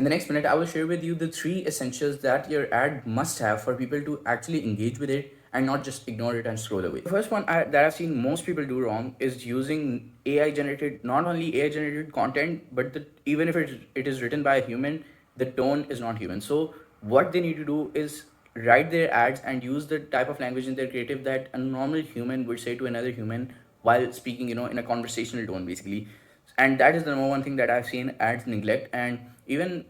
In the next minute, I will share with you the 3 essentials that your ad must have for people to actually engage with it and not just ignore it and scroll away. The first one that I've seen most people do wrong is using AI generated, not only AI generated content, but even if it is written by a human, the tone is not human. So what they need to do is write their ads and use the type of language in their creative that a normal human would say to another human while speaking, in a conversational tone, basically. And that is the number one thing that I've seen ads neglect. And even,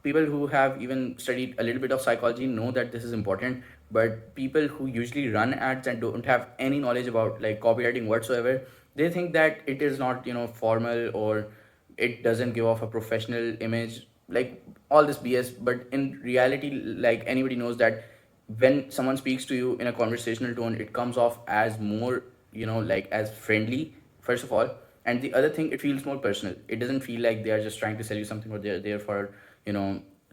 people who have even studied a little bit of psychology know that this is important. But people who usually run ads and don't have any knowledge about like copywriting whatsoever, they think that it is not, formal, or it doesn't give off a professional image, like all this BS. But in reality, like anybody knows that when someone speaks to you in a conversational tone, it comes off as more, like as friendly, first of all. And the other thing, it feels more personal. It doesn't feel like they are just trying to sell you something, or they're there for,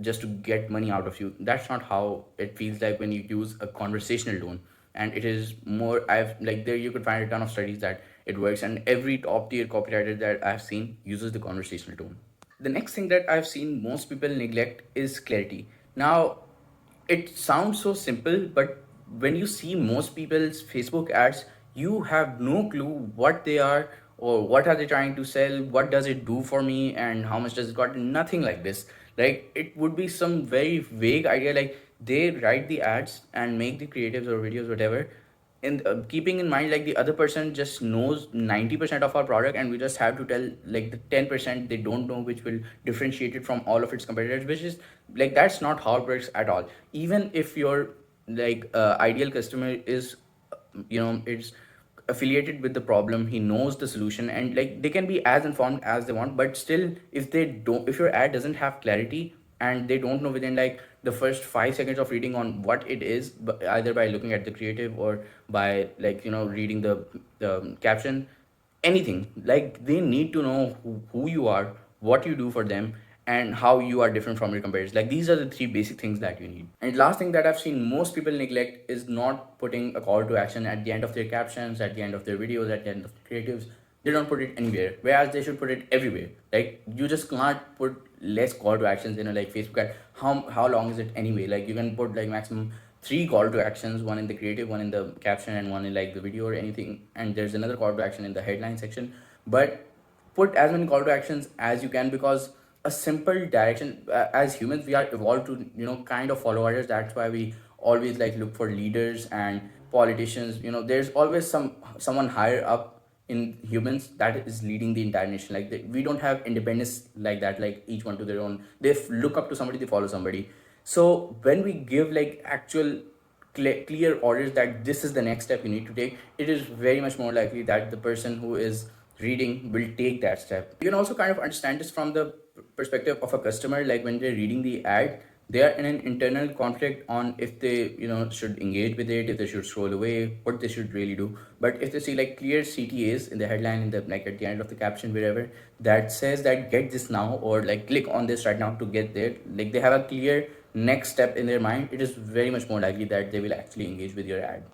just to get money out of you. That's not how it feels like when you use a conversational tone. And it is more, I've like, there you could find a ton of studies that it works, and every top tier copywriter that I've seen uses the conversational tone. The next thing that I've seen most people neglect is clarity. Now, it sounds so simple, but when you see most people's Facebook ads, you have no clue what they are, or what are they trying to sell, what does it do for me, and how much does it got. Nothing like this. Like, it would be some very vague idea, like they write the ads and make the creatives or videos, whatever, and keeping in mind like the other person just knows 90% of our product, and we just have to tell like the 10% they don't know, which will differentiate it from all of its competitors, which is like, that's not how it works at all. Even if your like ideal customer is, it's affiliated with the problem, he knows the solution, and like they can be as informed as they want, but still, if your ad doesn't have clarity, and they don't know within like the first 5 seconds of reading on what it is, either by looking at the creative or by like, reading the caption, anything, like they need to know who you are, what you do for them, and how you are different from your competitors. Like, these are the 3 basic things that you need. And last thing that I've seen most people neglect is not putting a call to action at the end of their captions, at the end of their videos, at the end of the creatives. They don't put it anywhere, whereas they should put it everywhere. Like, you just can't put less call to actions in a like Facebook ad. How long is it anyway? Like, you can put like maximum 3 call to actions, one in the creative, one in the caption, and one in like the video or anything, and there's another call to action in the headline section. But put as many call to actions as you can, because a simple direction, as humans we are evolved to, kind of follow orders. That's why we always like look for leaders and politicians. There's always someone higher up in humans that is leading the entire nation. Like, we don't have independence like that, like each one to their own. They look up to somebody, they follow somebody. So when we give like actual clear orders that this is the next step you need to take, it is very much more likely that the person who is reading will take that step. You can also kind of understand this from the perspective of a customer. Like, when they're reading the ad, they are in an internal conflict on if they, should engage with it, if they should scroll away, what they should really do. But if they see like clear CTAs in the headline, in the like at the end of the caption, wherever, that says that get this now, or like click on this right now to get there, like they have a clear next step in their mind, it is very much more likely that they will actually engage with your ad.